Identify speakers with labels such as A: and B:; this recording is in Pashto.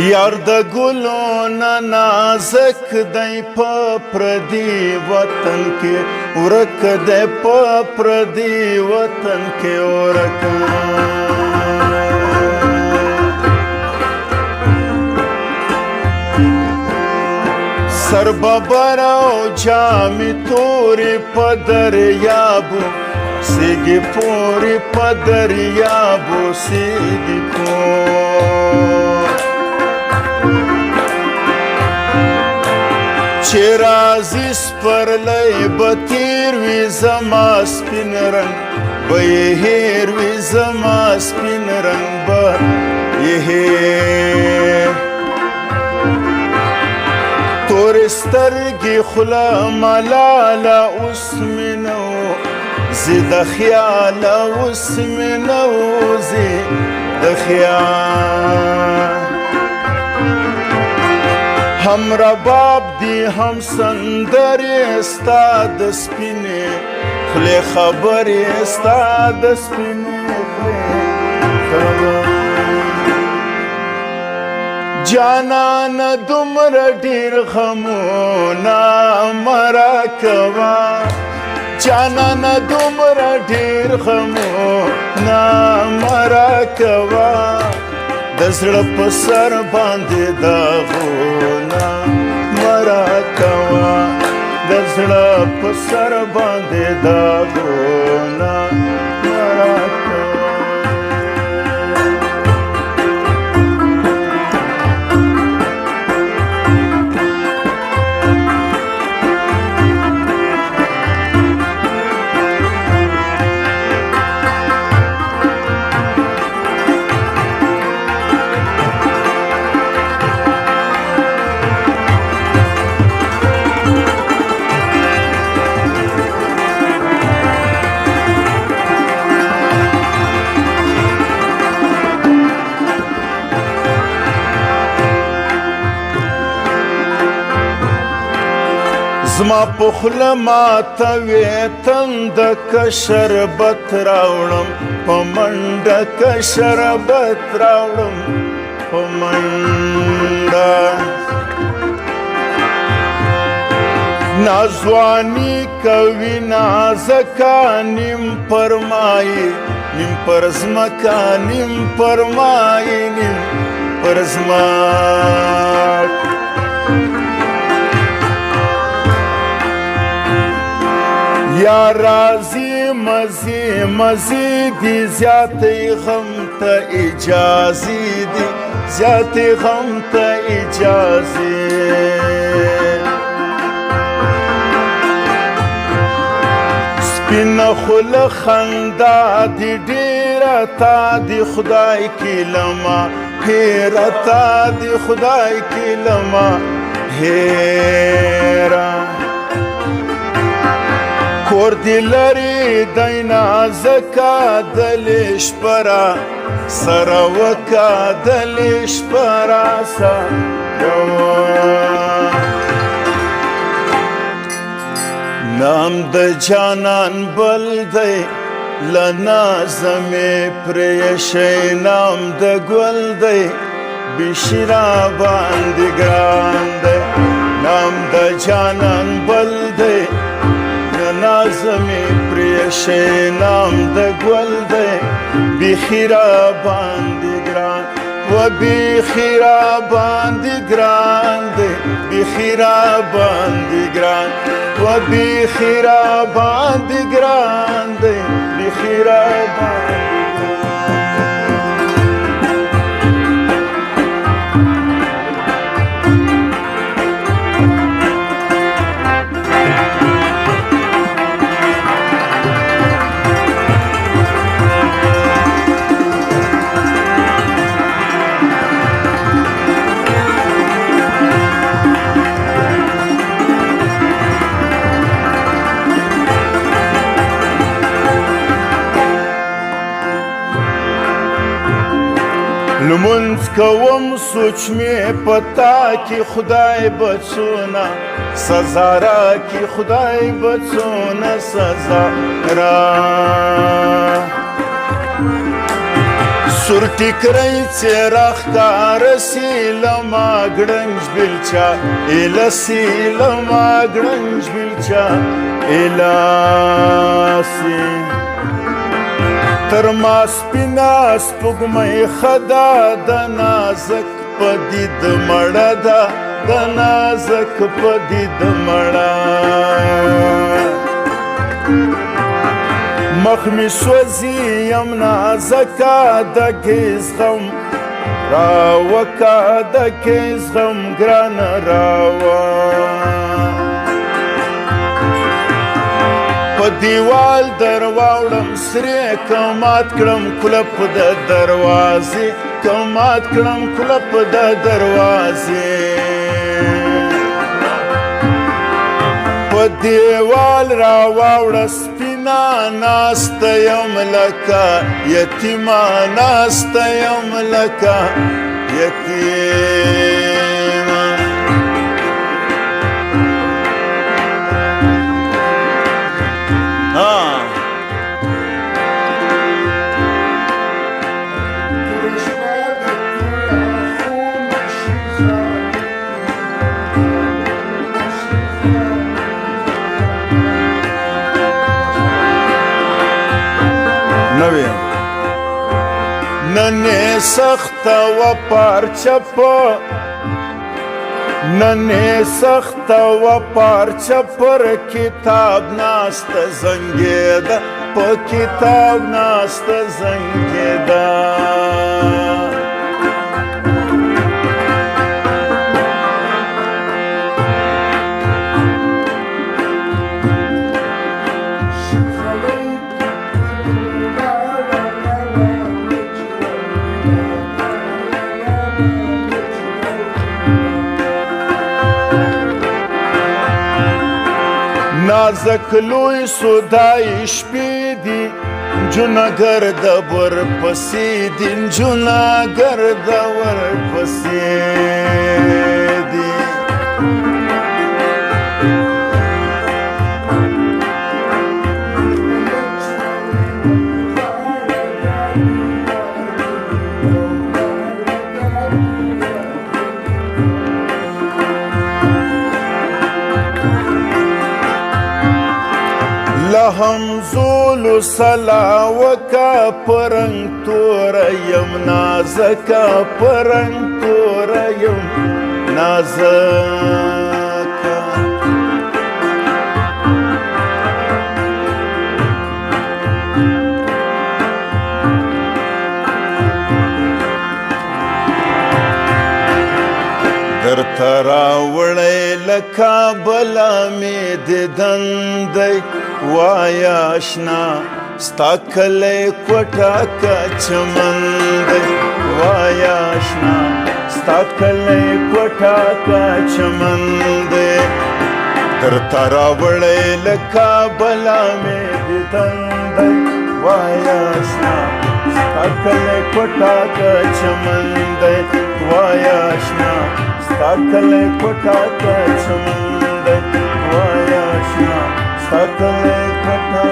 A: یار د ګلو نه نازک دی په پردي وطن کې ورک دی په پردي وطن کې ورک سر ببر او جامې تورې په دریابو سیږي پورې په دریابو سیږي پور چې راځي سپرلی به تېر وي زما سپین رنګ به یې هېر وي زما سپین رنګ به یې هېر تورې سترګې خوله ملاله اوس مې نه وځي د خیاله اوس مې نه وځي د خیال هم رباب دی هم سندرې ستا د سپینې خولې خبرې ستا د سپینې خولې جانان دومره ډېر غمونه مه راکوه جانان دومره ډېر غمونه مه راکوه د زړه په سر باندې داغونه مه راکوه د زړه په سر باندې داغونه مه راکوه زما په خوله ماتوې تنده که شربت راوړم په منډه که شربت راوړم په منډه ناځواني کوي نازکه نیم پر مایې نیم پر ځمکه نیم پر مایې نیم پر ځمکه یا راځي مزې مزې دي زیاتې غم ته اجازې دي زیاتې غم ته اجازې سپینه خوله خندا دي ډېره تا دي خدای کلمه هېره تا دي خدای کلمه هېره کور دی لري دی نازکه دلې شپه را سره وکه دلې شپه را سره نام د جانان بل دی له نازه مې پرېښی نام د ګل دی بیشي را باندې ګران دی نام د جانان بل دی نازمې پرېښی نام د ګل دی بیخي را باندې ګران و بیخي را باندې ګران دی بیخي را باندې ګران و بیخي را باندې ګران دی بیخي را باندې لمونځ کوم سوچ مې پتا کې خدای به څونه سزا راکړي خدای به څونه سزا را سور ټیکری څراغ کار سیلما ګړنج بلچا السی لما ګړنج بلچا السی تر ما سپینا سپوږمۍ خدا د نازک پدید مړه ده د نازک پدید مړه مخ می سوځي یم نازکه د ګیز غم راوکه د ګیز غم ګرانه راوه په دیوال درواوړم سرې کمات کړم کلپ د دروازې کمات کړم کلپ د دروازې په دیوال راواوړه سپینا ناسته یم لکه یتیمه ناسته یم لکه یتیمه ننې سخته و پارچه په ننې سخته و پارچه پر کتاب ناسته زنګېده په کتاب ناسته زنګېده نازک لوی سودای شپې دي نجونه ګرده ورپسې دي نجونه ګرده ورپسې دي همزولو سلاوکا پرنگ توریم نازکا پرنگ توریم نازکا در تراوڑی لکا بلا می دیدندی وایا اشنا ستا کلی کوټه که چمن دی وایا اشنا ستا کلی کوټه که چمن دی درته راوړی له کابله مې دیدن دی وایا اشنا ستا کلی کوټه که چمن دی وایا اشنا ستا کلی کوټه که چمن دی وایا اشنا Sakale kata